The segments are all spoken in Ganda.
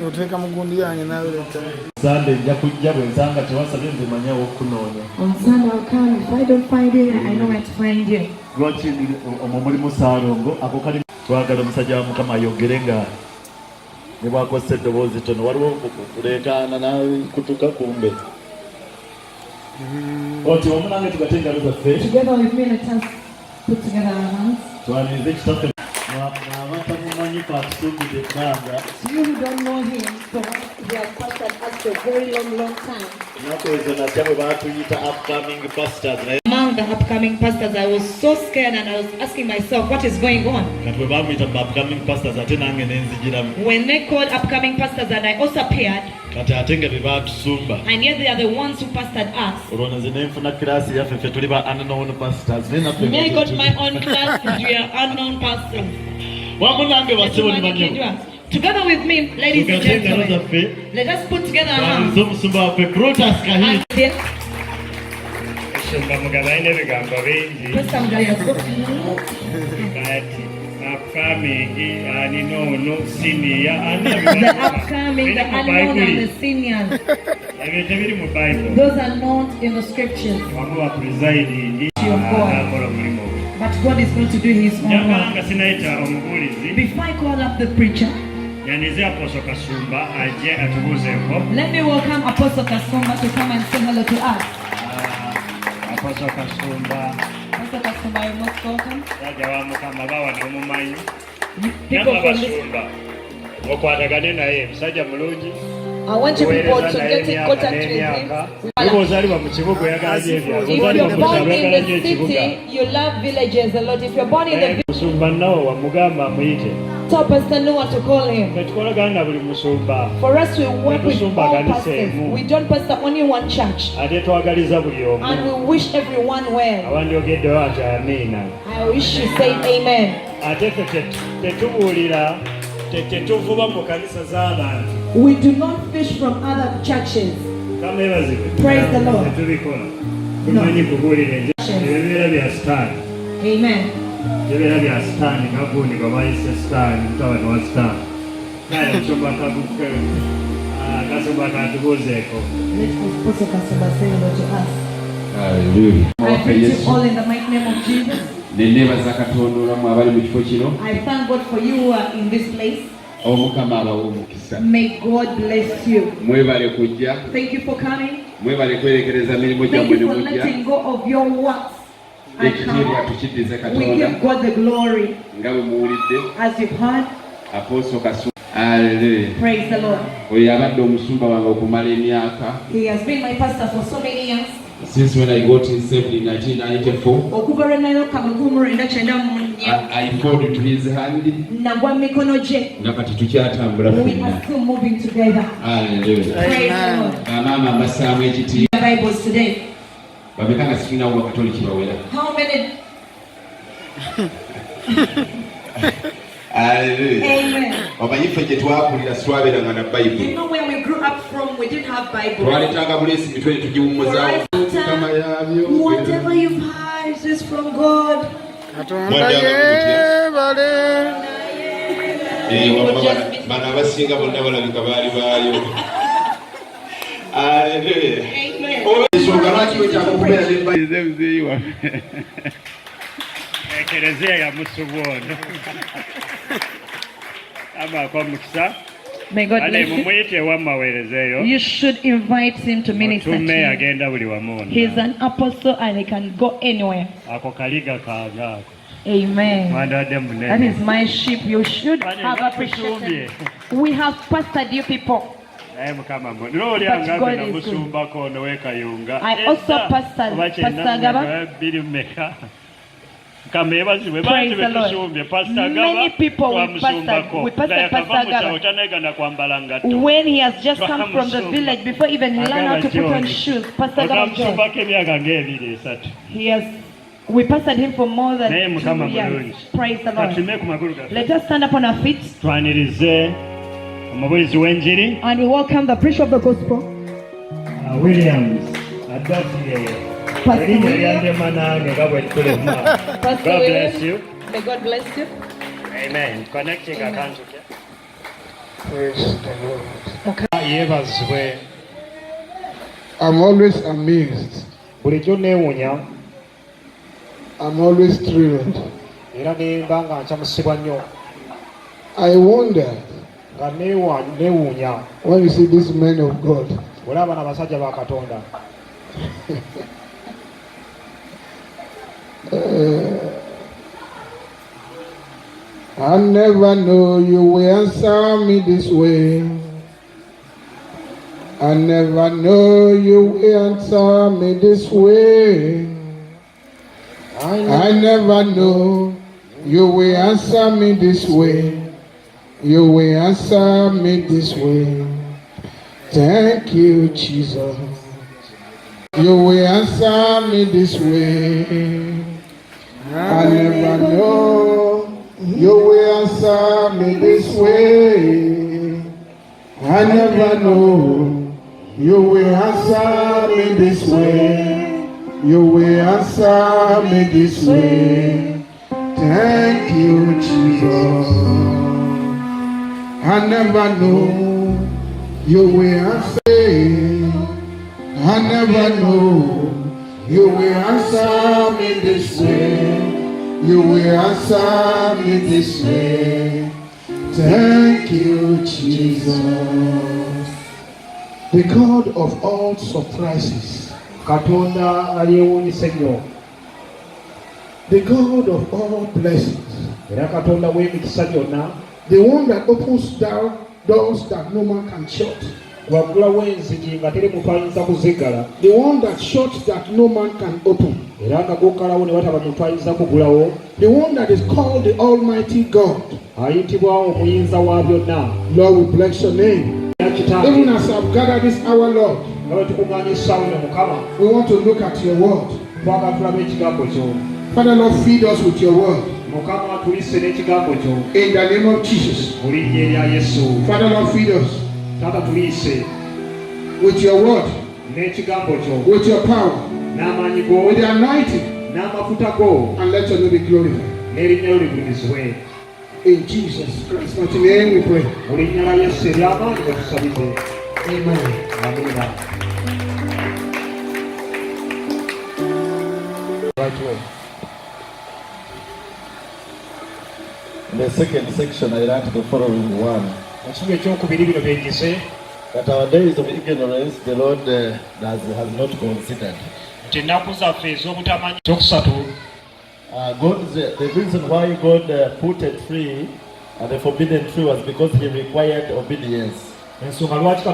Oteeka mu gundi yange nawe leta. Sunday nja kujja bwe nsanga tewasabye nze manya w'okunoonya. On Sunday I'll come. If I don't find you, I know where to find you. Lwaki omwo mulimu Saalongo ako kali twagala omusajja wa Mukama ayogere nga ne bwakosa eddoboozi tono waliwo kuleekaana nakutuka kumbe. Oti omunange tugatte engalo zaffe. Together with me, let us put together our hands. Twanirize ekitaffe n'abatamumanyi kwatusuubidde ebbanga. You who don't know him, so he has pastored us for a very long time. Ennaku ezo natya bwe baatuyita upcoming pastors naye Among the upcoming pastors, I was so scared and I was asking myself, what is going on? kati bwe baamuyita mu upcoming pastors ate nange ne nzigiramu. When they called upcoming pastors and I also appeared, Kati ate nga be baatusumba. and yet they are the ones who pastored us. Olwo nze ne nfuna kiraasi yaffe ffe tuli ba unknown pastors. Naye naffe Me, I got my own class, we are unknown pastors. wamu nange basebo ne banyo. Together with me, ladies and Tugatte engalo gentlemen, zaffe. let us put together our hands. Twanize omusumba waffe Brutus Kahini. And Omusumba Mugaba alina ebigambo bingi Pastor Mugaba is so kati upcoming alina ono senior the upcoming, the unknown, and the seniors. ebyo tebiri mu Bible Those are not in the scriptures. wamu wa presiding Your God. akola omulimu But God is going to do his own njagala work. nga sinayita omubuulizi Before I call up the preacher, yandize Apostle Kasumba ajje atubuuzeeko. let me welcome Apostle Kasumba to come and say hello to us. Apostle Kasumba Apostle Kasumba, you're most welcome. musajja wa Mukama bawa n'omumanyi People nyamba from this, Basumba okwatagane naye musajja mulungi I want you people to get in contact with him. Ibo ozaliwa mu kibuga oyagala nnyo ebyalo. If Ozaliwa you're mu kyalo born oyagala in nnyo the ekibuga. city, you love villages a lot. If you're born in the village, Musumba nawo wamugamba amuyite. tell Pastor know what to call him. Tetukolagana na buli musumba. For us, we work with Musumba all kanisa pastors. emu. We don't pastor only one church. Ate twagaliza buli omu. And we wish everyone well. Awandyogeddewo ati amiina. I wish you say amen. Ate ffe tetubuulira tetuvuba mu kanisa z'abantu. We do not fish from other churches. Kamebazibwe. Praise the Lord. Tetubikola. Tumanyi kubuulira ebibeera bya sitaani. Amen. Ebibeera bya sitaani nga gundi gwe bayise sitaani mutabani wa sitaani. Kale musumba kabuke kasumba katubuuzeeko. Let Apostle Kasumba say hello to us. Hallelujah. I greet you all in the mighty name of Jesus. Nenebaza Katonda olwammwe abali mu kifo kino. I thank God for you who are in this place. Omukama abawe omukisa. May God bless you. Mwebale kujja. Thank you for coming. Mwebale kwerekereza mirimu Thank gyammwe ne you for mujja. letting go of your works and Ekitiibwa come. tukiddize We Katonda give God the glory. nga bwe muwulidde. As you've heard, Apostle Kasumba. Hallelujah. praise the Lord. Oyo yabadde omusumba wange okumala emyaka. He has been my pastor for so many years. Since when I got saved in 1994. Okuva lwe naloka mu 1994 I fall into his hand. nagwa mu mikono gye. Nakati tukyatambula We ffenna. are still moving together. Hallelujah. Praise the Lord. Amaama mbassaamu ekitiibwa. The Bibles today. Bameka nga sikirinawo bakatoliki bawera. How many? Hallelujah. Amen. Omanyi ffe gye twakulira sitwabeeranga na You Bayibuli. know where we grew up from, we didn't have Bible. Twaleetanga buleesi mitwe ne tugiwummuzaawo. Mukama yabyo. Whatever you've heard is from God. Katonda yeebale. Bano abasinga bonna balabika baali baayo. Hallelujah. Amen. Ensonga lwaki wetaaga okubeera ne Bayibuli waffe. Ekereziya yamusuba ono. Amaako omukisa. May God Ale bless you. mumuyite ewammaweereza eyo. You should invite him to minister to Otume you. agenda buli wamu wonna. He's an apostle and he can go anywhere. Ako kaliga kaage ako. Amen. Mwandadde That munene. is my sheep. You should have appreciated. We have pastored you people. Naye Mukama mbona. N'olyanga God nga is musumbako ono w'ekayunga. I also pastored Pastor Gaba. Biri mmeka. Mukama yeebazibwe Praise bantu the Lord. betusumbye Pastor Many people we twamusumbako. pastored Pastor Gaba. Tanegana kwambala ngatto. When he has just come from the village, before even he learned how to put on shoes, Pastor Gaba John, Twamusumbako emyaka ng'ebiri esatu. we pastored him for more than Naye 2 Mukama years. mulungi. Praise the Lord. Katume ku magulu gaffe. Let us stand up on our feet Twanirize omubulizi w'enjiri. and we welcome the preacher of the gospel, Williams addafireyo. Pastor Erinnya William. lyandema nange nga bwe tulema. Pastor God bless William. you. May God bless you. Amen. Connecting account. Praise the Lord. Yebazibwe. I'm always amazed. Bulijjo neewuunya. I'm always thrilled. Era nemba nga nkyamusibwa nnyo. I wonder Nga neewuunya. when you see these men of God. Olaba n'abasajja ba Katonda. I never know you will answer me this way. I never know you will answer me this way. I never know you will answer me this way. You will answer me this way. Thank you, Jesus. You will answer me this way. I never know you will answer me this way. I never know you will answer me this way. You will answer me this way. Thank you, Jesus. I never know you will answer. I never know you will answer me this way. You will answer me this way. Thank you, Jesus. The God of all surprises. Katonda alyewuunyisa ennyo. The God of all blessings. Era Katonda w'emikisa gyonna. The one that opens doors that no man can shut. Waggulawo enzigi nga teri muntu ayinza kuziggala. The one that shuts that no man can open. Era nga gokkalawo ne wataba muntu ayinza kugulawo. The one that is called the Almighty God. Ayitibwa omuyinza wa byonna. Lord, we bless your name. Even as I've gathered this hour, Lord, we want to look at your word. Father, Lord, feed us with your word. In the name of Jesus. Father, Lord, feed us with your word, with your power, with the anointing, and let your name be glorified. In Jesus Christ's mighty name we pray. Amen. Right way. In the second section, I write the following one. That our days of ignorance, the Lord has not considered. The reason why God put it free and the forbidden tree was because He required obedience. And there was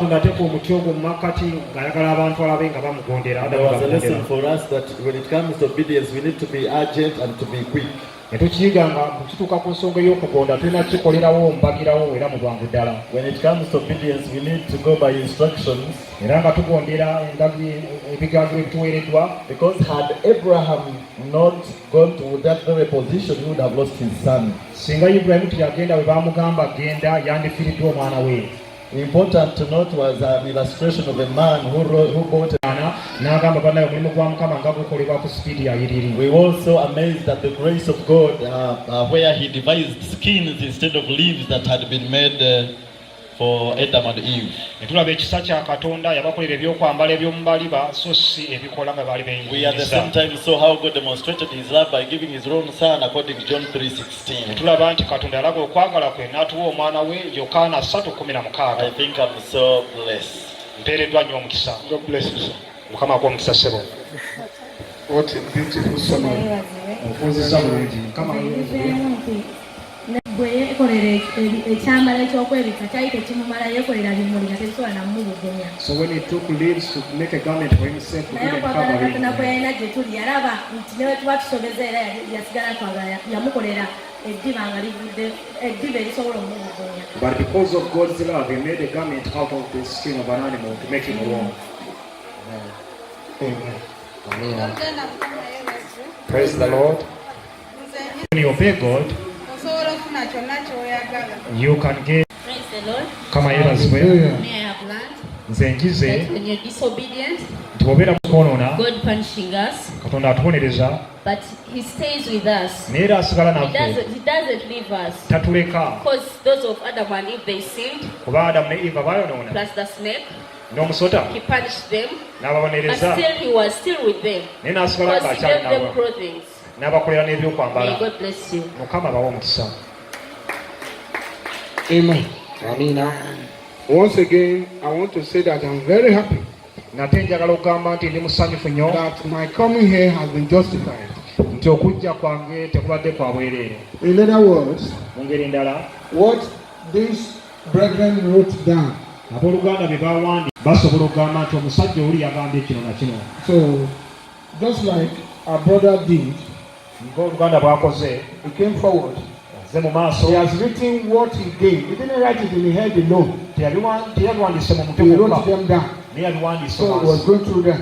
a lesson for us that when it comes to obedience, we need to be urgent and to be quick. When it comes to obedience, we need to go by instructions. Because had Abraham not gone to that very position, he would have lost his son. Important to note was an illustration of a man who bought a We were also amazed at the grace of God where He devised skins instead of leaves that had been made for Adam and Eve. We at the same time saw how God demonstrated His love by giving His own Son according to John 3:16. I think I'm so blessed. God bless you, sir. What a beautiful summary. So when He took leaves to make a garment for Himself, He didn't cover it. But because of God's love, He made a garment out of the skin of an animal to make Him warm. Amen. Praise the Lord. When you obey God, you can get. Praise the Lord. Come on, I have learned nze nkize that when you're disobedient, nti bw'obeera mu kwonoona God punishing us, Katonda atubonereza but He stays with us. naye era asigala He naffe doesn't leave us. tatuleka Because those of Adam and Eve, they sinned, kuba Adamu ne Eva baayonoona plus the snake, n'omusota He punished them, but n'ababonereza still He was still with them. naye n'asigala Because He ng'akyali gave them nabo clothing. n'abakolera May n'ebyokwambala. God bless you. Mukama bawa omukisa. Amen. Once again, I want to say that I'm very happy Nate njagala okugamba nti ndi musanyufu nnyo that my coming here has been justified. nti okujja kwange tekubadde kwa bwereere. In other words, Mu ngeri ndala what these brethren wrote down. abooluganda bye bawandi basobola okugamba nti omusajja oli yagambye kino na kino. So, just like our brother did, Ng'oluganda bw'akoze he came forward. azze mu maaso He has written what he gave. He didn't write it in the head alone. teyabiwandiise mu mutwe He gwokka, wrote them down. naye yabiwandiise So he was wansi. going through them.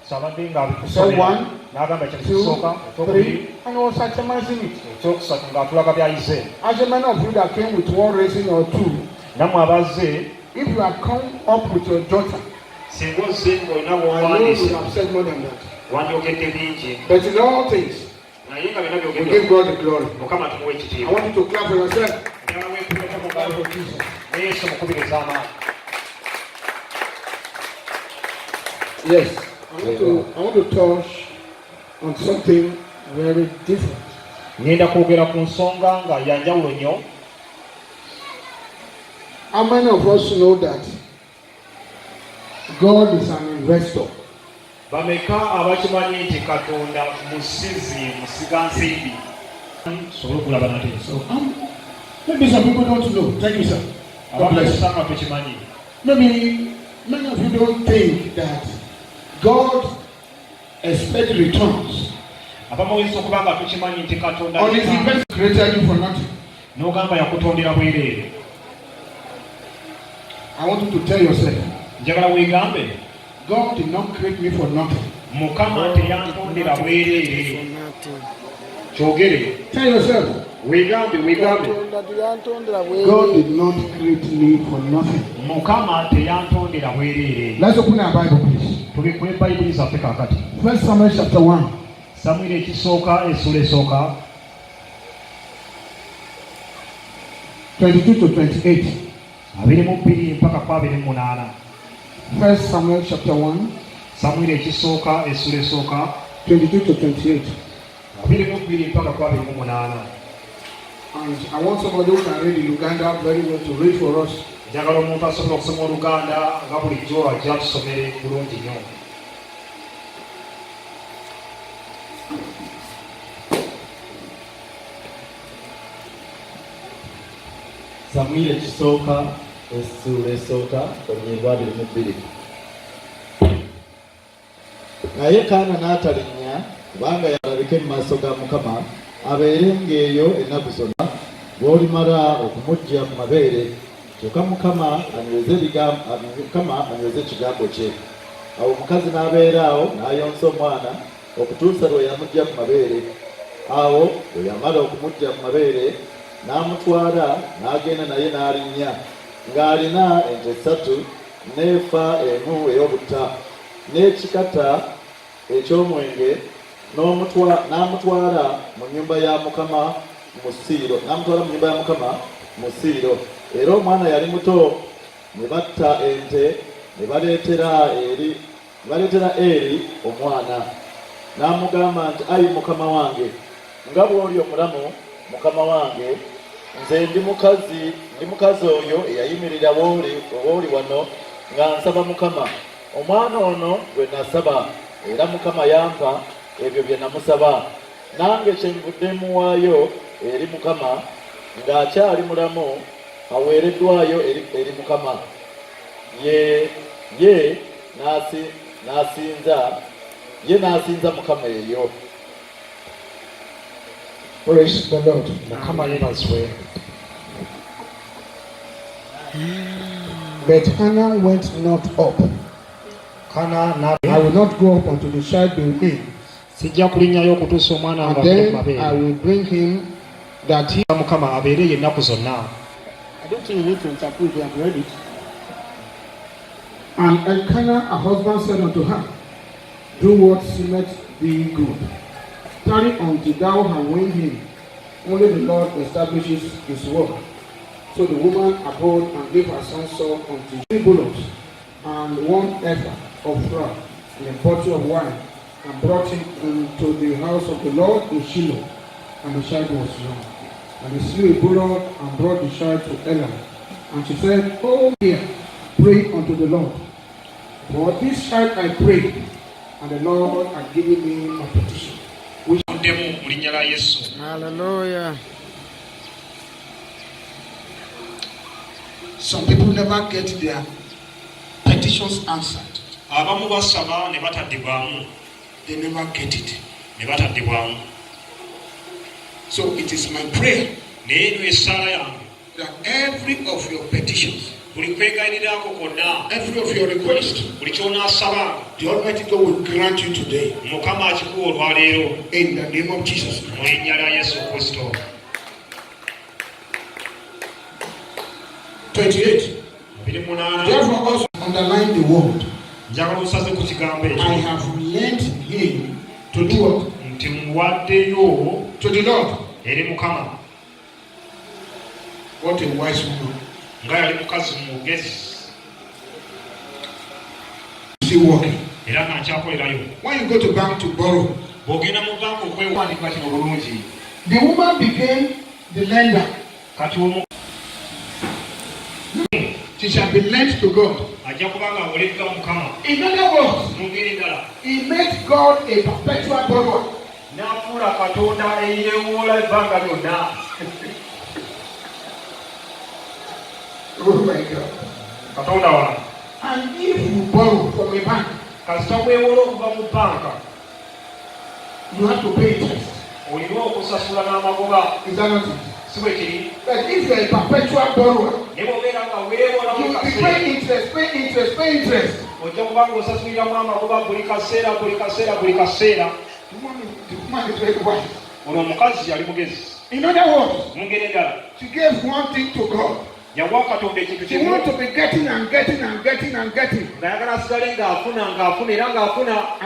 Sabadde So ng'abikusomera one, n'agamba ekyo 2, ekisooka, ekyokubiri, 3, and he was itemizing it. ekyokusatu ng'atulaga by'ayize. As a man of you that came with one reason or two, Nammwe abazze if you had come up with your daughter, singa ozze ng'olina I know you would bw'owandiise have said more than that. wandyokedde bingi, But in all things, naye nga byonna we byogeddwa give God the glory. Mukama tumuwa I ekitiibwa. want you to clap for yourself. Njagala weekubeko mu Clap ngalo for Jesus. ne Yesu mukubiriza amaanyi. Yes, I want to touch on something very different. Ngenda kwogera ku nsonga nga ya njawulo nnyo. How many of us know that God is an investor? Bameka abakimanyi nti Katonda musizi musigansimbi. Sobola okulaba nate. So, maybe some people don't know. Thank you, sir. God bless you. Abakusanga tukimanyi. Maybe many of you don't think that God expects returns Abamu oyinza okuba nga tukimanyi nti Katonda on his investment created you for nothing. n'ogamba yakutondera bwereere. I want you to tell yourself, Njagala weegambe God did not create me for nothing. Mukama teyantondera bwereere. Kyogere Tell yourself, weegambe. God did not create me for nothing. Mukama teyantondera bwereere. Let's open our Bible, please. Tubikule Bayibuli zaffe kaakati. 1 Samuel chapter 1. Samwiri ekisooka essula esooka 22 to 28. 22 mpaka ku 28. 1 Samuel chapter 1, Samwiri ekisooka essula esooka 22 to 28. 22 mpaka ku 28. And I want somebody who can read in Uganda very well to read for us. Njagala omuntu asobola okusoma Oluganda nga bulijjo ajja tusomere bulungi nnyo. Samwiri ekisooka essula esooka olunyirwa 22. Naye Kaana n'atalinnya kubanga yalabike mu maaso ga Mukama abeerenga eyo ennaku zonna bw'olimala okumuggya mu mabeere, kyokka Mukama anyweze ekigambo kye. Awo omukazi n'abeera awo n'ayonsa omwana okutuusa lwe yamuggya mu mabeere. Awo bwe yamala okumuggya mu mabeere n'amutwala n'agenda naye n'alinnya ng'alina ente 3 n'efa emu ey'obutta n'ekikata eky'omwenge, n'amutwala mu nnyumba ya Mukama mu Siiro. Era omwana yali muto. Ne batta ente ne baleetera Eri omwana. N'amugamba nti, ayi mukama wange, nga bw'oli omulamu mukama wange, nze ndi mukazi oyo eyayimirira wooli wano nga nsaba Mukama. Omwana ono gwe nasaba, era Mukama yampa ebyo bye namusaba. Nange kyenvudde muwaayo eri Mukama ng'akyali mulamu, aweereddwayo eri Mukama. Ye n'asinza Mukama eyo. Praise the Lord. Mukama yeebazibwe. But Hannah went not up. Kaana I will not go up unto the child be in. sijja kulinnyayo okutuusa omwana And nga then I mabeere. will bring him that he. Mukama abeere ennaku zonna. I don't think you need to interpret, you have read it. And Elkanah, her husband, said unto her, Do what seemeth thee good. Tarry until thou have won him. Only the Lord establishes his word. So the woman abode and gave her son Saul unto 3 bullocks and 1 ephah of flour and a bottle of wine, and brought him into the house of the Lord in Shiloh. And the child was young. And they slew a bullock and brought the child to Eli. And she said, Oh, here, pray unto the Lord. For this child I prayed, and the Lord had given me my petition. Hallelujah. Some people never get their petitions answered. They never get it. So it is my prayer that every of your petitions, every of your requests, the Almighty God will grant you today. In the name of Jesus. 28. Therefore also underline the word. I have lent him to do what? To the Lord. What a wise woman. Still working. When you go to bank to borrow, the woman became the lender. She shall be lent to God. In other words, he made God a perpetual borrower. Oh my God. And if you borrow from a bank, you have to pay interest. Is that not it? But if you are a perpetual borrower, you pay interest, pay interest, pay interest. The woman is very wise. In other words, she gave one thing to God. She wants to be getting and getting and getting and getting. I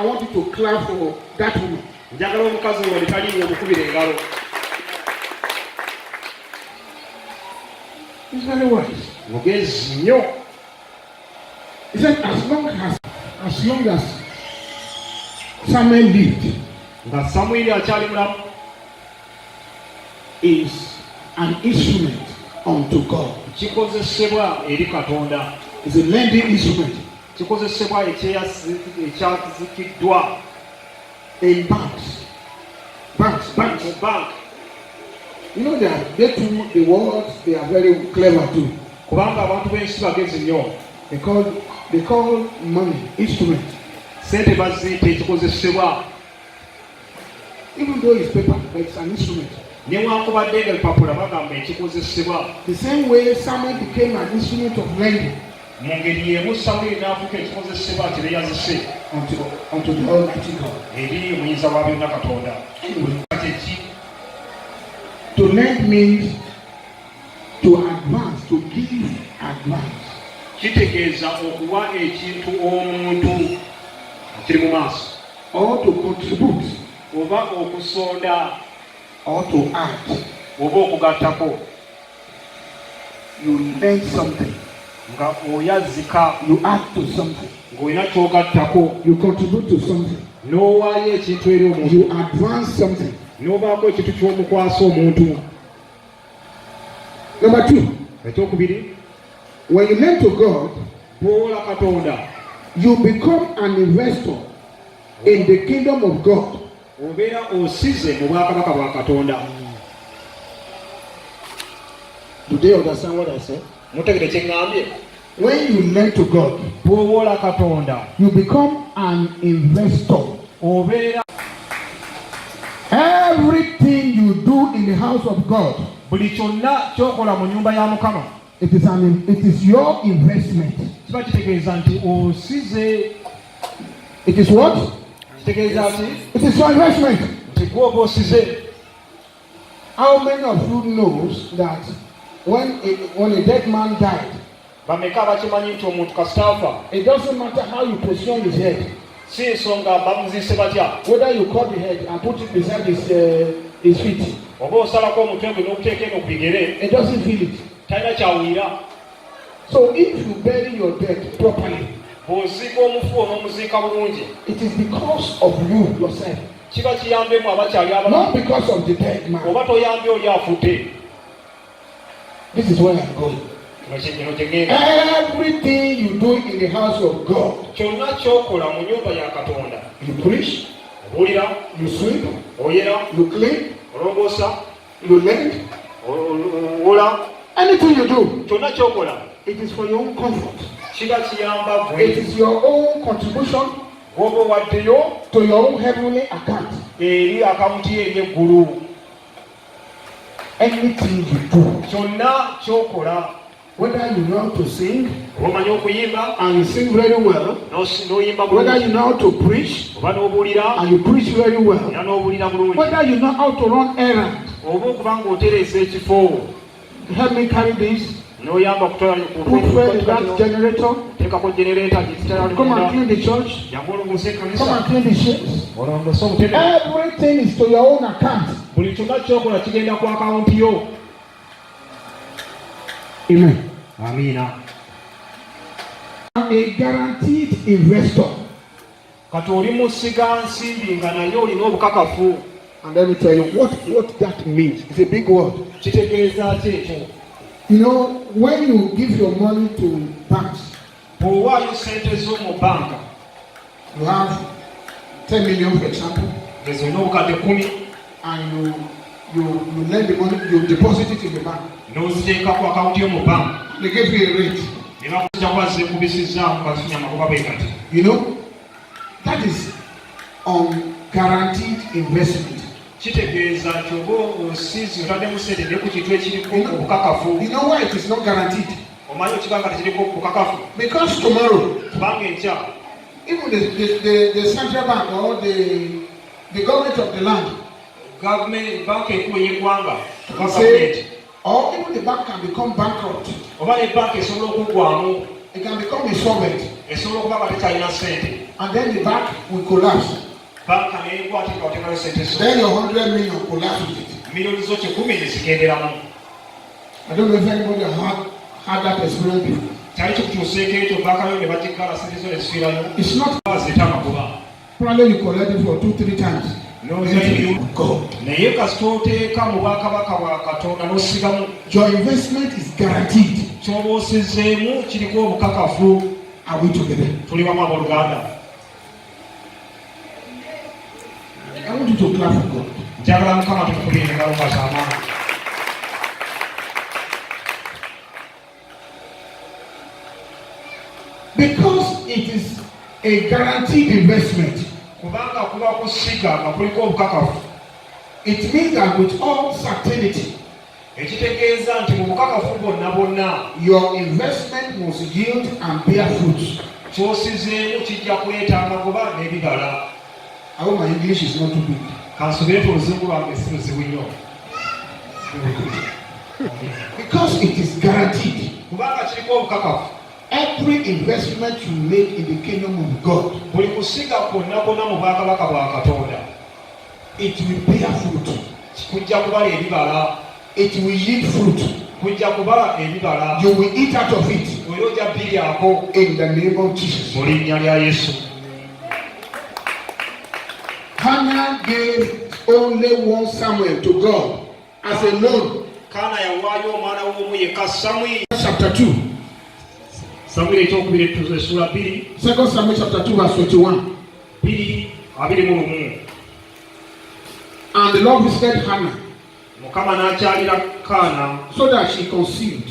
want you to clap for that woman. He's very wise. He said, as long as Samuel lived, is an instrument unto God. It's a lending instrument. In banks. You know that they too, the words, they are very clever too. They call money instrument. Even though it's paper, but it's an instrument. The same way Samuel became an instrument of lending unto the Almighty God. Anyway, to lend means to advance, to give advance. Or to contribute. Or to add. You lend something. You add to something. You contribute to something. You advance something. Number 2. When you lend to God, you become an investor in the kingdom of God. Do they understand what I said? When you lend to God, you become an investor. Everything you do in the house of God, it is your investment. It is what? It is your investment. How many of you knows that when a dead man died bameka abakimanyi nti omuntu kasitaafa. It doesn't matter how you position his head. Si nsonga bamuzise batya. Whether you cut the head and put it beside his feet. Oba osalako omutwe gwe n'okuteeka eno ku bigere. It doesn't feel it. Talina kyawulira. So if you bury your dead properly, bw'oziika omufu n'omuziika bulungi, it is because of you yourself. Kiba kiyambemu abakyali Not abalamu. because of the dead man. Oba toyambye oli afudde. This is where I'm going. Kino kye ngenda. Everything you do in the house of God, Kyonna ky'okola mu nnyumba ya Katonda. you preach, Obuulira, you sweep, oyera, you clean, olongoosa, you lend, owola. anything you do, Kyonna ky'okola it is for your own comfort. kiba kiyamba It gwe. is your own contribution Gwoba owaddeyo to your own heavenly account. eri akawunti eri eggulu. Anything you do, Kyonna ky'okola, whether you know how to sing oba omanyi okuyimba, and you sing very well, n'oyimba whether you bulungi, know how to preach oba n'obuulira, and you preach very well, era n'obuulira bulungi, whether you know how to run errands, oba okuba ng'otereeza ekifo, help me carry this, n'oyamba kutwala put fuel in that generator, teekako genereeta come and clean the church, jangu olongose come ekkanisa, and clean the ships. olongose obutebe. Everything is to your own account. Buli kyonna ky'okola kigenda ku akawunti yo. Amen. Amiina. I'm a guaranteed investor. Kati oli musiga nsimbi nga naye olina obukakafu. And let me tell you what that means. It's a big word. Kitegeeza ki ekyo? You know, when you give your money to banks, Bw'owaayo ssente zo mu banka, you have 10 million, for example, ezo olina obukadde 10, and you lend the money, you deposit it in the bank. n'oziteeka ku akawunti yo mu banka. They give you a rate. Ne bakujja kuba zikubisizzaamu kazifunya amagoba bwe kati. You know, that is guaranteed investment. Kitegeeza nti oba osiizi otaddemu ssente naye ku kintu ekiriko obukakafu. You know why it is not guaranteed? Omanyi ekibanga tekiriko obukakafu? Because tomorrow, Kubanga enkya even the central bank or the government of the land, gavumenti, banka enkulu y'eggwanga, can say, or even the bank can become bankrupt. oba ne banka esobola okuggwamu, It can become insolvent, esobola okuba nga tekyalina ssente. and then the bank will collapse. Banka neekwatira otekayo ssente zo. Then your 100 million collapse with it. Milioni zo 10 ne zigenderamu. I don't know if anybody had that experience before. Kyali kikutuuseeko ekyo bankayo ne bagiggala ssente zo ne zifiirayo. It's not Bazeeta amagoba. probably you collect it for 2-3 times. God. Naye kasita oteeka mu bwakabaka bwa Katonda n'osigamu, Your investment is guaranteed. ky'oba osizzeemu kiriko obukakafu. Are we together? Tuli wamu abooluganda. I want you to clap for God. Njagala Mukama tumukubire engalo ng'azaamaanyi. Because it is a guaranteed investment, Kubanga kuba kusiga nga kuliko obukakafu, it means that with all certainty, ekitegeeza nti mu bukakafu bwonna bwonna your investment must yield and bear fruit. ky'osizeemu kijja kuleeta amagoba n'ebibala. I hope my English is not too big. Kansubire nti oluzungu lwange si luzibu nnyo. Because it is guaranteed. Kubanga kiriko obukakafu. Every investment you make in the kingdom of God, Buli kusiga kwonna kwonna mu bwakabaka bwa Katonda, it will bear fruit. kujja kubala ebibala. It will yield fruit. Kujja kubala ebibala. You will eat out of it Era ojja biryako in the name of Jesus. mu linnya lya Yesu. Hannah gave only one Samuel to God as a loan. Kaana yawaayo omwana w'omu yekka Samwiri. Chapter 2. Samwiri ekyokubiri essula 2. 2 Samuel chapter 2 verse 21. 2:21. And the Lord visited Hannah Mukama n'akyalira Kaana so that she conceived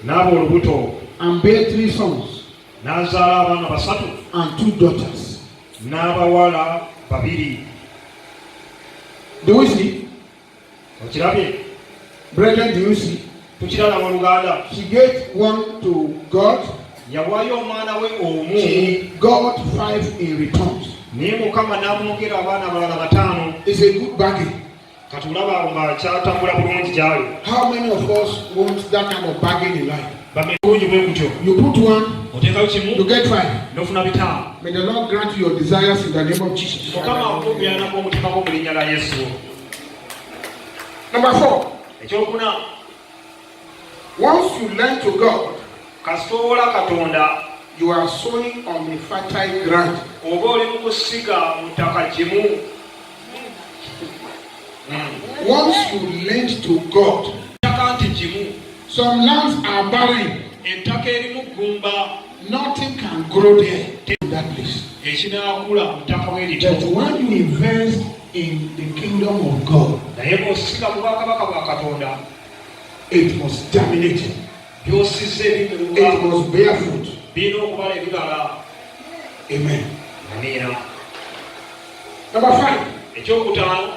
n'aba olubuto, and bare 3 sons n'azaala abaana 3 and 2 daughters. n'abawala 2. Do we see? Okirabye? Brethren, do you see? Tukiraba mu Luganda. She gave one to God. Yawaayo omwana we omu, She got 5 in return. naye Mukama n'amwongera abaana abalala 5. It's a good bargain. katulaba nga kyatambula bulungi gyali. How many of us want that kind of bargain in life? Bamulungi bwe kutyo. You put one, Oteekayo kimu, you get five. n'ofuna 5. May the Lord grant you your desires in the name of Jesus. Mukama akubyalako omutima gwo mu linnya lya Yesu. Number 4. Ekyokuna, Once you learn to God, kasitoola Katonda, you are sowing on a fertile ground. oba oli mu kusiga mu ttaka gimu. Once you learn to God, Ettaka nti gimu. some lands are barren. Ettaka erimu ggumba, Nothing can grow there in that place. ekinaakula mu ttaka bwe lityo. But when you invest in the kingdom of God, Naye bw'osiga mu bwakabaka bwa Katonda, it must germinate. by'osizza It ebimuluka must bear fruit. birina okubala ebibala. Amen. Amiina. Number 5. Ekyokutaano,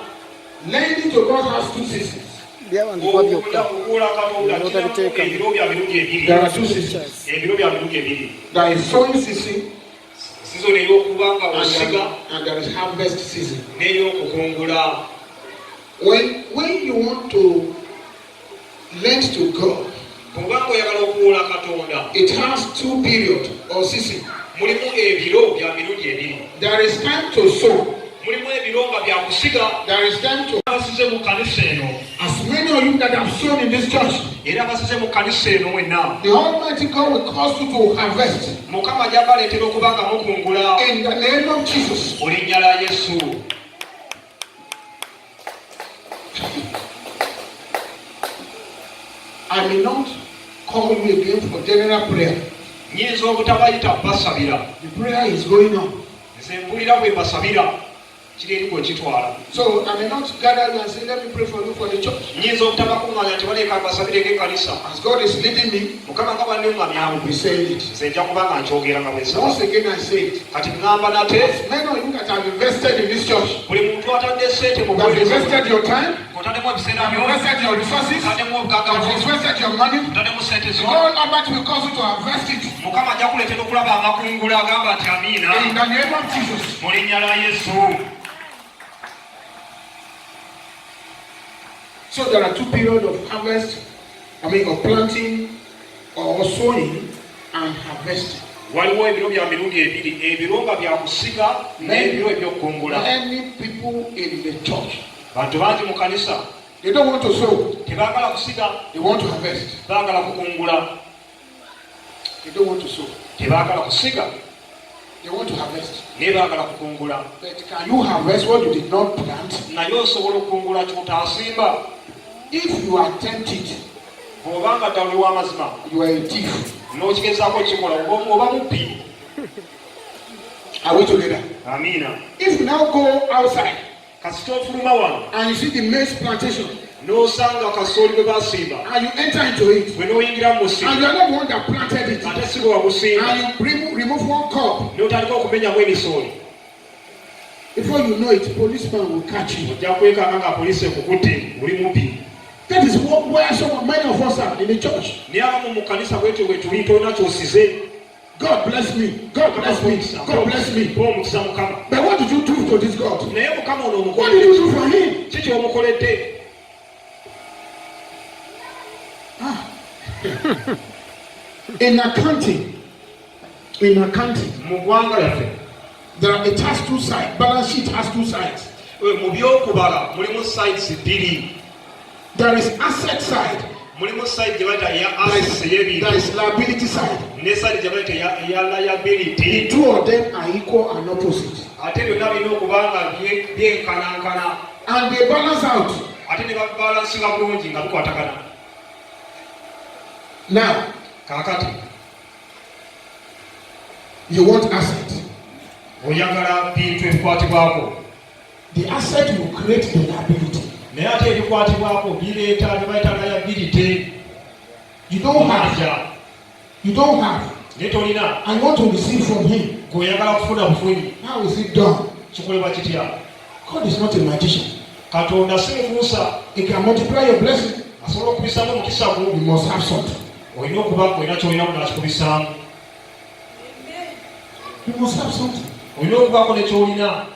Learning to God has 2 seasons. okukuula Katonda kiramu ebiro bya mirundi ebiri. There are 2 seasons. Ebiro bya mirundi ebiri. There is sowing season Sizoni ey'okuba nga osiga and there is harvest season. n'ey'okukungula. When you want to learn to God, Bw'oba ng'oyagala okuwuula Katonda, it has 2 periods or seasons. mulimu ebiro bya mirundi ebiri. There is time to sow. Mulimu ebiro nga bya kusiga. There is time to. Abasize mu kkanisa eno, As many of you that have sown in this church, era abasize mu kkanisa eno mwenna, the Almighty God will cause you to harvest Mukama ajja baleetera okuba nga mukungula in the name of Jesus. mu linnya lya Yesu. I may not call you again for general prayer. Nnyinza obutabayita basabira. The prayer is going on. Nze mpulira bwe basabira, kiri eri bwe kitwala. So I may not gather you and say, let me pray for you for the church. Nnyinza obutabakuŋŋaanya nti baleeka basabire ng'ekkanisa. As God is leading me, Mukama nga bwanneŋŋamya, I will be saying it. nze nja kuba nga nkyogera nga bwe nsaba. Once again I say it. Kati ŋŋamba nate, Many of you that have invested in this church, buli muntu atadde sente mu you have bwerezo, invested your time, otaddemu ebiseera you have byo, invested your resources, you otaddemu have obugagga bwo, invested your money. otaddemu sente zo. God Almighty will cause you to invest it Mukama ajja kuleetera okulaba amakungula agamba nti amiina in the name of Jesus. mu linnya lya Yesu. So there are 2 periods of harvest, of planting or sowing and harvesting. Waliwo ebiro bya mirundi ebiri, ebiro nga bya kusiga n'ebiro eby'okukungula. Many people in the church, Bantu bangi mu kanisa they don't want to sow, tebaagala kusiga, they want to harvest. baagala kukungula. They don't want to sow, Tebaagala kusiga, they want to harvest. naye baagala kukungula. But can you harvest what you did not plant? Naye osobola okukungula ky'otaasimba. If you are tempted, Bw'oba nga ddala oli w'amazima, you are a thief. n'okigezaako kikola, oba mubbi. Are we together? Amiina. If you now go outside Kasita ofuluma wano, and you see the maize plantation n'osanga kasooli gwe baasimba, and you enter into it, bwe n'oyingira mu and musimu, you are not the one that planted it, ate si bwe wagusimba, and you remove one cup, n'otandika okumenyamu emisooli, before you know it, policeman will catch you. ojja kwekanga nga poliisi ekukutte, oli mubbi. That is where many of us are in the church. Naye abamu mu kanisa bwetyo bwe tuli, tolina ky'osize. God bless me. God bless me. God bless me. Mpa omukisa Mukama. But what did you do to this God? Naye Mukama ono What did you do for him? ki ky'omukoledde? In accounting, Mu ggwanga lyaffe, it has 2 sides. Balance sheet has 2 sides. mu by'okubala mulimu sides bbiri. There is asset side. Mulimu side gye bayita eya There assets ey'ebintu, is liability side. ne side gye bayita eya The liability. 2 of them are equal and opposite. Ate byonna birina okuba nga byenkanankana, And they balance out. ate ne babalansinga bulungi nga bikwatagana. Now, Kaakati you want asset. oyagala bintu ebikwatibwako, The asset will create the liability. naye ate ebikwatibwako bireeta bye bayita liability. You don't have. Manja You don't have. naye tolina, I want to receive from him. gw'oyagala kufuna bufunyi. How is it done? Kikolebwa kitya? God is not a magician. Katonda si mufuusa, He can multiply your blessing. asobola okubisaamu omukisa You gwo. must have something. Olina okuba olina ky'olinamu n'akikubisaamu. You must have something. Olina okubaako ne ky'olina.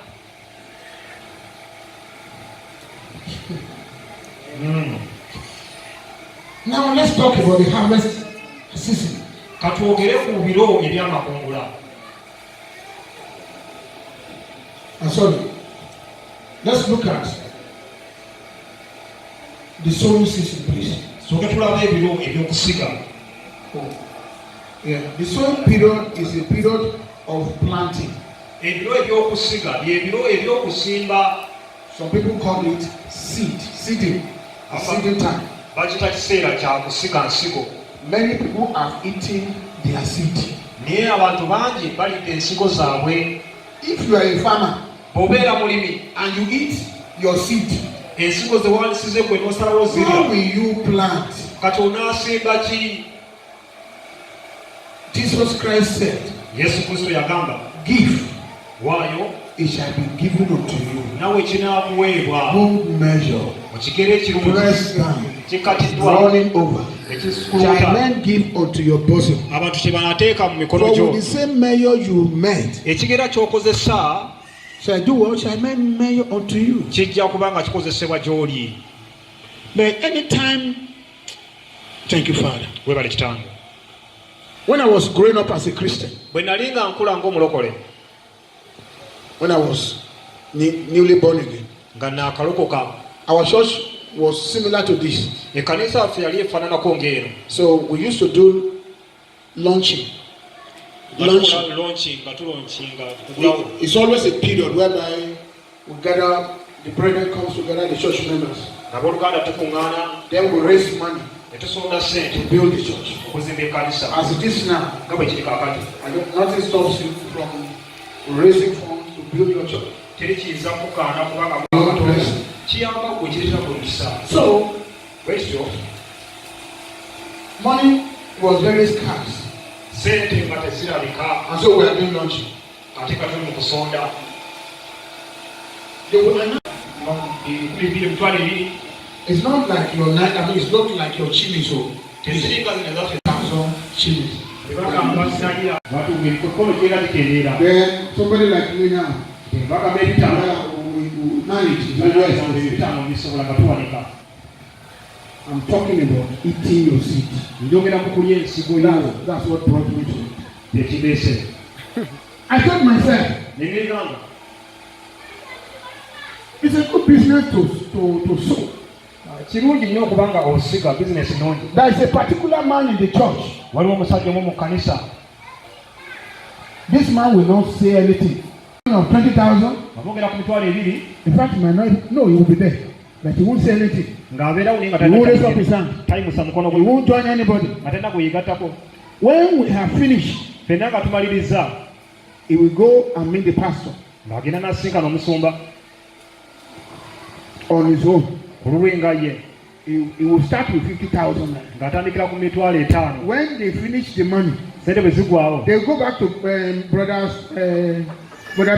Now let's talk about the harvest season. Katwogere ku biro eby'amakungula. Sorry. Let's look at the sowing season, please. So tulaba ebiro eby'okusiga. Yeah, the sowing period is a period of planting. Ebiro eby'okusiga byebiro eby'okusimba. Some people call it seeding time. Bagita kiseera kya kusiga nsigo. Many people have eaten their seed. Naye abantu bangi balidde ensigo zaabwe. If you are a farmer bw'obeera mulimi and you eat your seed, ensigo ze wandisize gwe n'osalawo zirya, how will you plant? kati onaasimba ki? Jesus Christ said, Yesu Kristo yagamba, give, waayo, it shall be given unto you. nawe kinaakuweebwa. Good measure, Mu kigere ekirungi pressed down, kikatiddwa running over, shall ekisukuluta, men give unto your bosom. abantu kye banaateeka mu mikono For gyo. with the same measure you made, Ekigera ky'okozesa shall do what? Shall men measure unto you. kijja kuba nga kikozesebwa gy'oli. But anytime, thank you, Father. Weebale kitange. When I was growing up as a Christian, Bwe nali nga nkula ng'omulokole, when I was newly born again, nga naakalokoka, our church was similar to this. ekkanisa yaffe yali efaananako ng'eno. So we used to do launching. Launching, nga tulaunchinga. It's always a period whereby we gather, the brethren comes together, the church members. Abooluganda tukuŋŋaana, Then we raise money ne tusonda ssente to build the church. okuzimba ekkanisa. As it is now, Nga bwe kiri kaakati. nothing stops you from raising funds to build your church. Teri kiyinza kukaana kubanga God bless you. kiyamba gwe kireeta buli kisa. So, Bwekityo, money was very scarce. ssente nga tezirabika, And so we are doing launching. ate ka tuli mu kusonda. They will announce. Emitwalo ebiri It's not like your night, I mean, it's not like your chili, so teziringa zino ezaffe. 1,000 chilies. Tebagamba sinayira batuga emikono gyera bitendeera. Then somebody like me now, Bagamba ebitaano we manage very well. ebitaano bisobola nga tuwanika. I'm talking about eating your seed. Njogera ku kulya ensigo yo. That's what brought me to it. Tekibeese. I told myself, Ne neegamba it's a good business to sow. kirungi nnyo okuba nga osiga bizinesi nnungi. There is a particular man in the church. Waliwo omusajja omu mu kkanisa. This man will not say anything. Of 20,000. Abogera ku mitwalo ebiri In fact, he might not. No, he will be there, but he won't say anything. ng'abeerawo naye nga He won't raise up his hand. tayimusa mukono He gwe won't join anybody. nga talina gweyegattako. When we have finished, Ffenna nga tumaliriza he will go and meet the pastor ng'agenda n'asinkana omusumba on his own. ku lulwe nga ye He will start with 50,000 naira. ng'atandikira ku mitwalo 5. When they finish the money, Sente bwe zigwawo they go back to brother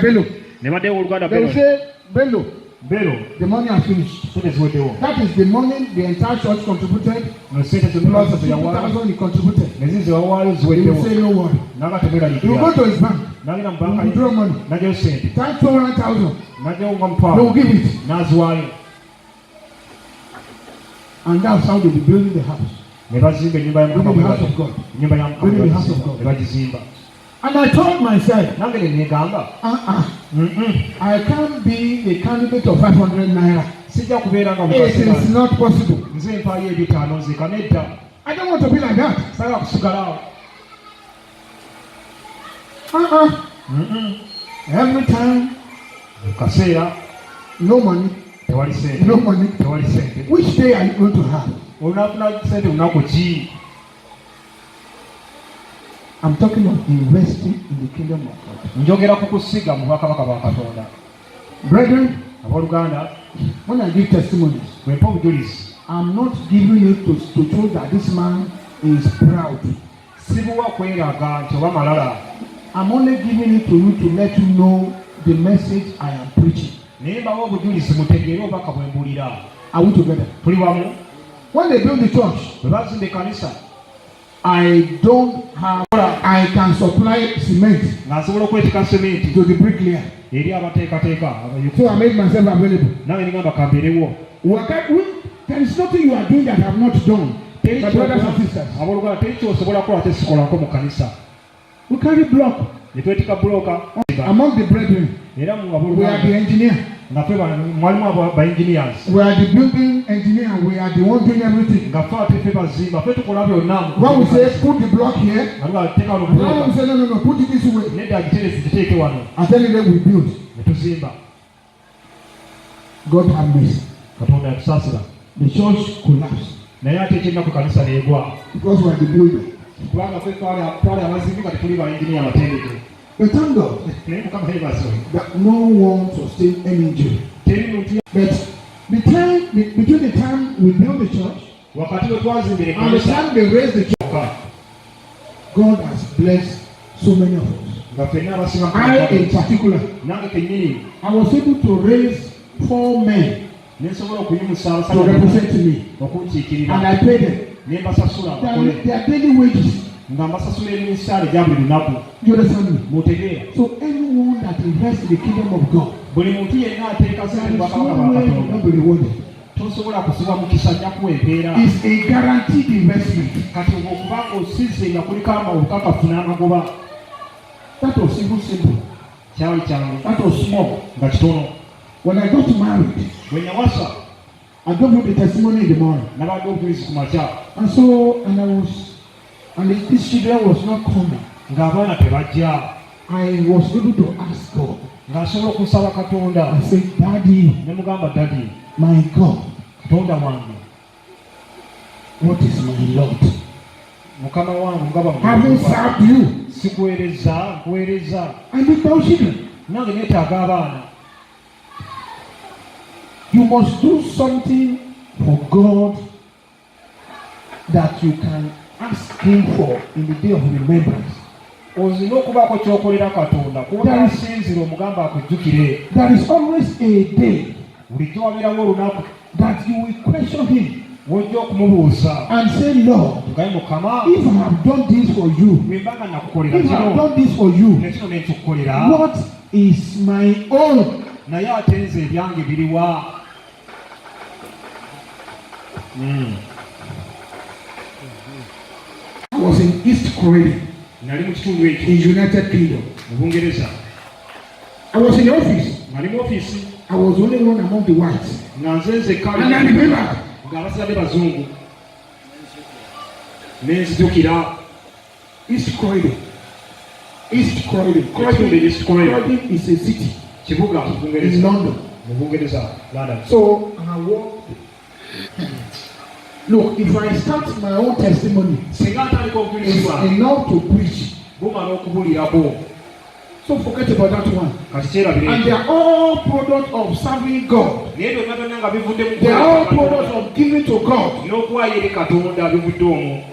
Bello. ne baddewo oluganda They will say, Bello, Bero the money has finished. sente ziweddewo. That is the money the entire church contributed, No sente plus zonna the ze yawaayo 50,000 he contributed. ne zizo yawaayo He will ziweddewo. say, no worry. Nanga He will go tebeeraliikirira. to his bank, N'agenda mu he will banka withdraw money. n'ajyayo sente. That's 200,000. N'ajyawo nga They will mutwalo give it. n'aziwaayo. And that's how they will be building the house. Ne bazimba ennyumba ya Building the house Mukama. of God. Ennyumba ya Building the Mukama house of God. ne bagizimba. And I told myself, Nange ne neegamba I can't be a candidate of 500 naira. sijja kubeera nga It is mukasiba not possible. nze empaayo ebitaano nzika nedda. I don't want to be like that. Saagala kusigalawo. Every time, Mu kaseera no money, tewali sente. no money. Tewali sente. Which day are you going to have? Olunaafuna sente lunaku ki? I'm talking of investing in the kingdom of God. Njogera ku kusiga mu bwakabaka bwa Katonda. Brethren, Abooluganda, when I give testimonies, bwe mpa obujulizi I'm not giving it to show that this man is proud. sibuwa kweraga nti oba malala. I'm only giving it to you to let you know the message I am preaching. Naye mbawa obujulizi mutegeere obubaka bwe mbuulira. Are we together? Tuli wamu. When they build the church, Bwe bazimba ekkanisa I don't have, I can supply cement nga nsobola okwetika sementi to the bricklayer. eri abateekateeka So I made myself available. nawe nigamba kambeerewo. There is nothing you are doing that I have not done. My brothers and sisters, abooluganda teri kyosobola kukola tesikolanko mu kanisa. we carry block Ne twetika bulooka among the brethren. era mu We are the abooluganda engineer. nga ffe mwalimu ba engineers We are the building engineer. We are the one doing everything. nga ffe ate ffe bazimba ffe tukola byonna. When we say put the block here, nga tubateeka wano when we bulooka say no, put it this way. nedda giteresi giteeke wano I tell you that we build. ne tuzimba. God have mercy. Katonda yatusaasira. The church collapsed naye ate ekyennaku kanisa neegwa because we are the builder. kubanga ffe twali abazimbi kati tuli ba engineer abatendeke. But thank God naye mukama yeebazibwe that no one sustained any injury. teri muntu But between the time we built the church wakati we twazimbira and the ekkanisa time they raised the church, kyokka God has blessed so many of us. nga ffenna abasinga I in particular, nange kennyini I was able to raise 4 men nensobola okuyimusa to represent me, okunkiikirira and I paid them ne mbasasula bakole their daily wages. nga mbasasula ebimisaala egya buli lunaku. You understand me? Mutegeera So anyone that invests in the kingdom of God, buli muntu yenna ateeka there sente is bakabaka no way bakatonda not be rewarded. tosobola kusibwa mukisa nyakuwa empeera. It's a guaranteed investment. kati oba okuba ng'osize nga kuliko obukakafu n'amagoba. That was simple. Kyali kyangu That was small. nga kitono. When I got married, bwe nawasa I gave you the testimony in the morning. nabadde obujulizi ku makya And these children was not coming. ng'abaana tebajja. I was able to ask God. ng'asobola okusaba Katonda. I said, Daddy, ne mugamba dadi my God, Katonda wange what is my Lord? mukama wange ngaba Having served you, sikuweereza nkuweereza I need my children. nange neetaaga abaana. You must do something for God that you can ask Him for in the day of remembrance. Ozina okubaako ky'okolera Katonda kuba asinzira omugamba akujjukire. There is always a day bulijjo wabeerawo olunaku that you will question Him wojja okumubuuza and say, Lord, gaye mukama if I have done this for you, bwe mbanga nakukolera if I have kino done this for you, nekino nekikukolera what is my own? naye ate nze ebyange biriwa? I was in East Korea, nali mu kitundu ekyo in United Kingdom. mu Bungereza. I was in the office. Nali mu ofiisi I was the only one among the whites. nga nze nzekka And I remember, ng'abasigadde bazungu nenzijukira East Croydon. East Croydon. Ekitundu East Croydon. Croydon is a city kibuga mu in Bungereza. London. Mu Bungereza, London. So I walked. Look, if I start my own testimony, Singa atandika it's okubuulizibwa enough to preach. bumala okubuulirako So forget about that one. kati kyerabire And they are all products of serving God. naye byonna byonna nga bivudde mu They are all kukolera products Katonda. of giving to God. n'okuwaayo eri Katonda bivudde omwo.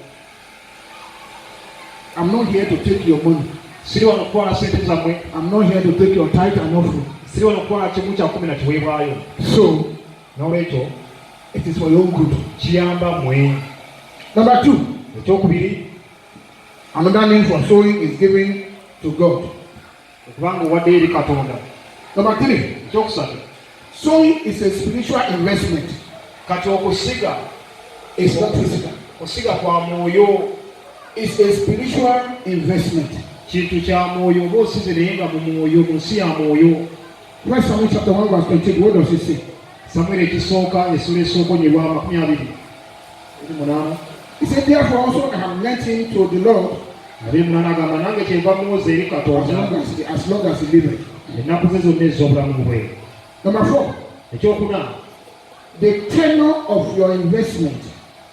I'm not here to take your money. Siri wano kutwala sente zammwe, I'm not here to take your tithe and offering. siri wano kutwala kimu kya 10 na kiweebwayo. So N'olwekyo it is for your own good. kiyamba mmwe. Number 2, Ekyokubiri, another name for sowing is giving to God. okubanga owadde eri Katonda. Number 3, Ekyokusatu, sowing is a spiritual investment. kati okusiga, It's not physical. kusiga kwa mwoyo, It's a spiritual investment. kintu kya mwoyo. Oba osize naye nga mu mwoyo, mu nsi ya mwoyo. 1 Samuel chapter 1 verse 28, what does it say? Samwiri ekisooka essula esookonnyebwa 28. He said, therefore also I have lent him to the Lord 28 agamba nange kyenva muwoza eri Katonda as long as he liveth. ennaku ze zonna ez'obulamu bwe. Number 4, Ekyokuna, the tenure of your investment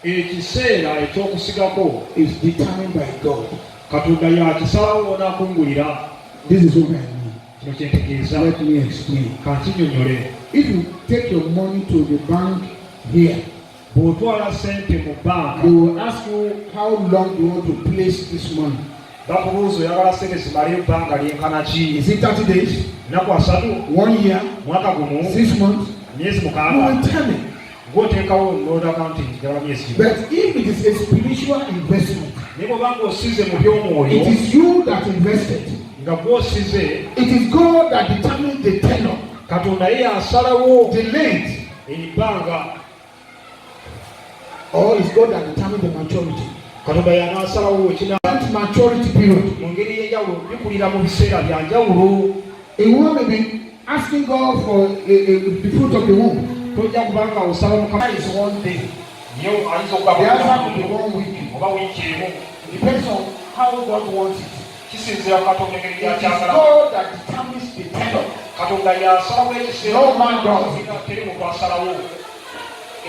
ekiseera ekyokusigako is determined by God. Katonda yakisalawo n'akungulira. This is what I mean. Kino kyentegeeza. Let me explain. Kankinyonnyole. If you take your money to the bank here, Bw'otwala ssente mu bbanka, they will ask you how long you want to place this money. bakubuuza oyagala ssente zimale ebbanga lyenkana ki? Is it 30 days, Ennaku 3, 1 year, mwaka gumu, 6 months? myezi You 6, will tell me. gw'oteekawo load accounting gaba myezi 1. But if it is a spiritual investment, Naye bw'obanga osize mu by'omwoyo, it is you that invested. nga gw'osize, It is God that determines the tenure, Katonda ye asalawo the length. ebbanga. or is God that determines the maturity? Katonda y'anaasalawo ekina Maturity period. mu ngeri y'enjawulo bikulira mu biseera bya njawulo. A woman may be asking God for the fruit of the womb. Tojja kubanga osaba Mukama is one day. Yo ayinza The answer could be okugaba 1 week. oba wiiki emu. Depends on how God wants it. Kisinziira ku Katonda engeri It is gy'akyagala. God that determines the tenor. Katonda y'asalawo ekiseera. No man does. Teri muntu asalawo.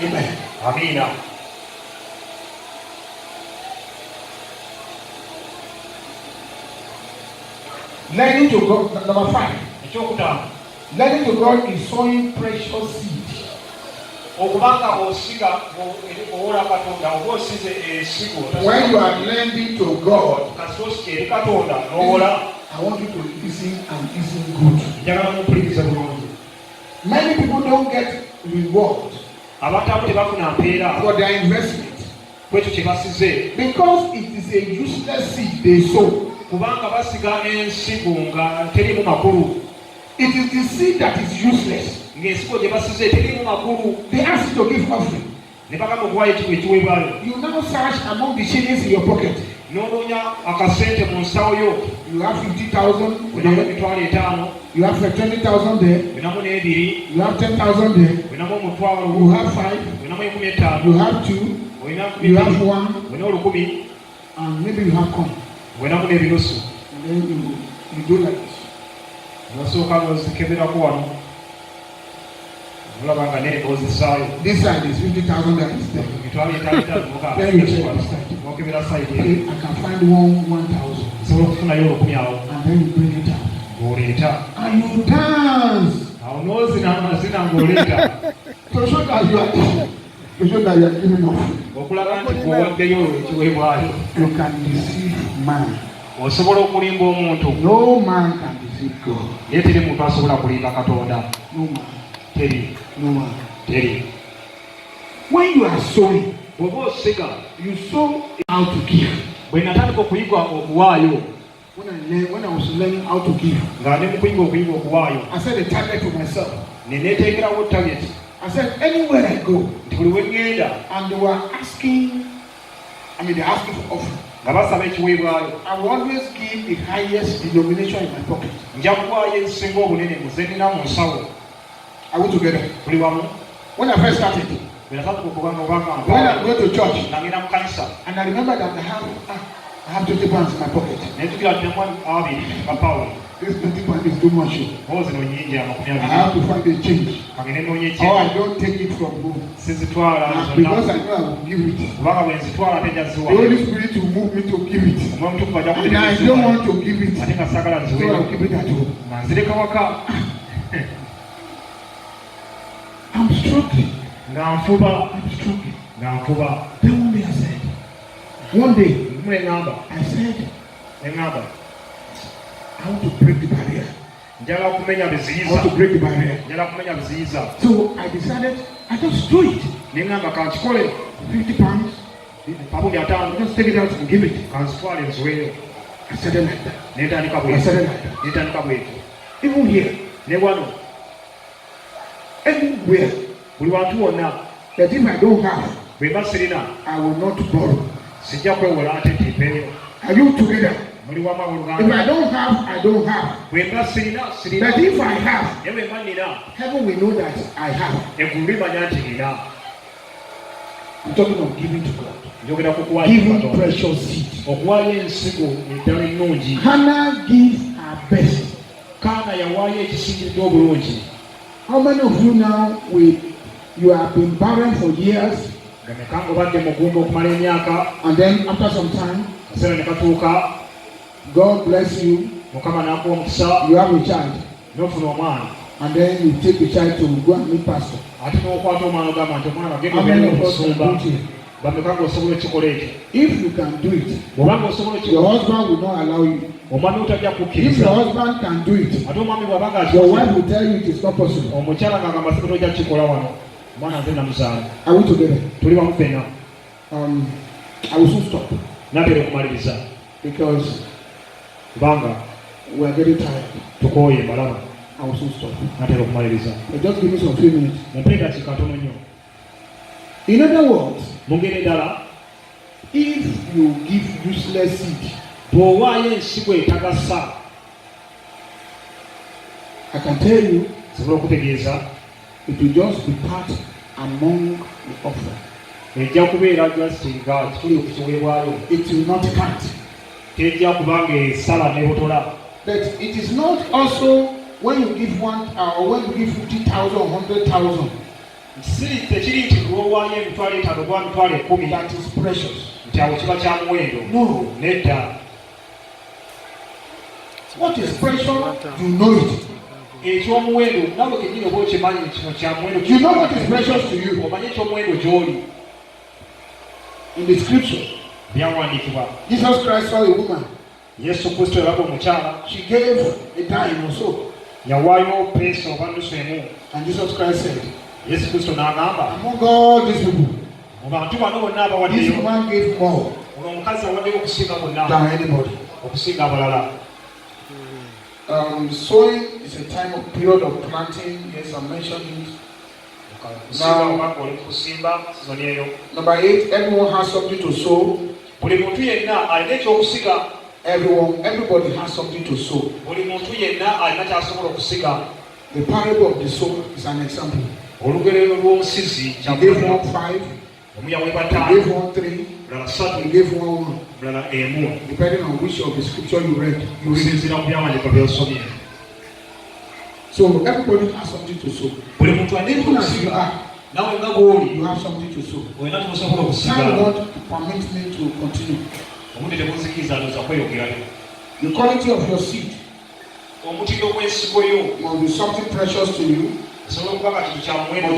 Amen. Amiina. Learning to God. Number 5. Ekyokutaano. Learning to God is sowing precious seed. Okubanga osiga owola Katonda oba osize ensigo. When you are lending to God, Kasita osika eri Katonda n'owola. I want you to listen and listen good. Njagala mumpulirize bulungi. Many people don't get reward Abantu abo tebafuna mpeera for their investment kwekyo kye basize because it is a useless seed they sow. kubanga basiga ensigo nga terimu makulu. It is the seed that is useless. Ng'ensigo gye basize terimu makulu. They ask you to give offering. Ne bagamba okuwaayo ekigo ekiweebwayo. You now search among the shillings in your pocket. N'onoonya akasente mu nsawo yo. You have 50,000 Wenamu there. emitwalo 5. You have 20,000 there. Wenamu n'ebiri. You have 10,000 there. Wenamu omutwalo. You have 5. Wenamu 15,000. You have 2. Wenamu You have 2. 1. Wenamu 10,000. And maybe you have coin. Wenamu n'ebinusu. And then you do like this. Nasooka n'ozikeberako wano. Olaba nga n'ozisaayo. This side is 50,000 that is there. Emitwalo 5,000 Then you check this side. n'okebera sayidi. Okay, I can find 1,000. Osobola okufunayo 10,000 awo. And then you bring it out. Ng'oleeta. And you dance. Awo n'ozina amazina ng'oleeta. To show that you are giving off. Okulaga nti gwewaddeyo ekiweebwayo. You can deceive man. Osobola okulimba omuntu. No man can deceive God. Naye teri muntu asobola kulimba Katonda. No man. Teri. No man. Teri. When you are sowing, Bw'oba osiga, you sow how to give. bwe natandika okuyiga okuwaayo, When I was learning how to give, nga ne mu kuyiga okuwaayo, I set a target for myself. ne neeteekerawo target I said, anywhere I go, nti buli we ŋŋenda and they were asking, they're asking for offering. nga basaba ekiweebwayo, I will always give the highest denomination in my pocket. nja kuwaayo ezisinga obunene mu ze nnina mu nsawo. Are we together? Buli wamu. When I first started, Bwe natandika okubanga obanga when I go to church, nga ngenda mu kanisa, and I remember that I have 20 pounds in my pocket. naye tugira nti namu 20 ka Pawulo. This 20 pounds is too much. Oh, zino nnyingi amakumi I 20. have to find a change. Ka ngende noonya Or ekyema. I don't take it from home. Sizitwala Because zonna. I know I will give it. Kubanga bwe nzitwala ate nja The ziwayo. Holy Spirit will move me to give it. Omwoyo Omutukuvu ajja And I don't want to give it. ate nga saagala So nziweyo. I'll keep it at home. Nga nzireka waka. I'm struggling. Nga nfuba. I'm struggling. Nga nfuba. Then one day I said, one day Lumu neŋŋamba. I said, Neŋŋamba. I want to break the barrier. Njagala kumenya I biziyiza. want to break the barrier. Njagala kumenya biziyiza. So I decided, I just do it. Neŋŋamba ka nkikole. 50 pounds. Pabundi 5. Just take it out and give it. Ka nzitwale nziweyo. I said it like that. Neetandika I bwetyo. said it like that. Neetandika bwetyo. Even here, Ne wano. anywhere, Buli wantu wonna. that if I don't have, Bwe mba sirina. I will not borrow. Sijja kwewola ate ntimpeeyo. Are you together? Muli wamu If abooluganda. I don't have, I don't have. Bwe mba sirina, sirina. But if I have, Naye bwe mba nnina, heaven will know that I have. eggulu limanya nti nina. I'm talking of giving to God. Njogera ku kuwaayo Giving Katonda. precious seed. Okuwaayo ensigo eddala ennungi. Hannah gives her best. Kaana yawaayo ekisingiridde obulungi. How many of you now you have been barren for years, Nga mekanga obadde mugumba okumala emyaka, and then after some time, kaseera ne katuuka, God bless you, Mukama n'akuwa omukisa, you have a child, n'ofuna omwana. and then you take the child to go and meet pastor. Ate n'okwata omwana ogamba nti omwana bagenda How many ogenda of us can omusumba. do it? Bamekanga osobola ekikola ekyo. If you can do it, Bw'obanga osobola your ekikola, husband will not allow you. omwami otajja If your kukkiriza. husband can do it, Ate omwami bw'abanga your akikoze, wife will tell you it is not possible. omukyala ng'agamba sebe tojja kukikola wano. Omwana nze namuzaala. Are we together? Tuli wamu ffenna. I will soon stop Nabeera okumaliriza. because Kubanga we are getting tired. tukooye mbalaba. I will soon stop. Nateera okumaliriza. But just give me some few minutes. Mumpe dakiika ntono nnyo. In other words, mu ngeri endala if you give useless seed, bw'owaayo ensigo etagasa, I can tell you, nsobola okutegeeza it will just be part among the offering. ejja kubeera jasinga kikuli okukiweebwayo, It will not count. tejja kubanga esala n'ebotola. But it is not also when you give one or when you give 50,000 or 100,000 Tekiri nti lwowaayo emitwalo 5 oba emitwalo 10 that is precious. nti awo kiba kya muwendo. No. Nedda. What is precious? You know it. Ekyomuwendo nawe kennyini oba okimanyi kino kya muwendo. You know what is precious to you. Omanyi ekyomuwendo gy'oli. In the scripture, Byawandiikibwa. Jesus Christ saw a woman. Yesu Kristo yalaga omukyala, She gave a dime or so. yawaayo peesa oba nnusu emu. And Jesus Christ said, Yesu Kristo n'agamba, among all these people, mu bantu bano bonna this abawaddeyo, woman gave more ono omukazi awaddeyo okusinga bonna, than anybody. okusinga abalala. Sowing is a time of period of planting. Yes, I mentioned it. Okusinga obanga oli mu kusimba sizoni eyo. Number 8, everyone has something to sow. Buli muntu yenna alina ekyokusiga. Everybody has something to sow. Buli muntu yenna alina ky'asobola okusiga. The parable of the sower is an example. Olugero lw'omusizi He gave one 5, omu yaweebwa he 5, gave one 3, mulala he 3, gave one 1. mulala emu. Depending on which of the scripture you read. Okusinziira ku byawandiikibwa by'osomye. So everybody has something to sow. Buli muntu alina Even as you ekyokusiga. are, Nawe nga bw'oli, you have something to sow. olina ky'osobola okusiga. Thank God to permit me to continue. Omuti tegunzikiriza ndowooza kweyogerayo. The quality of your seed Omutindo gw'ensigo yo must be something precious to you. esobola okuba nga kintu kya muwendo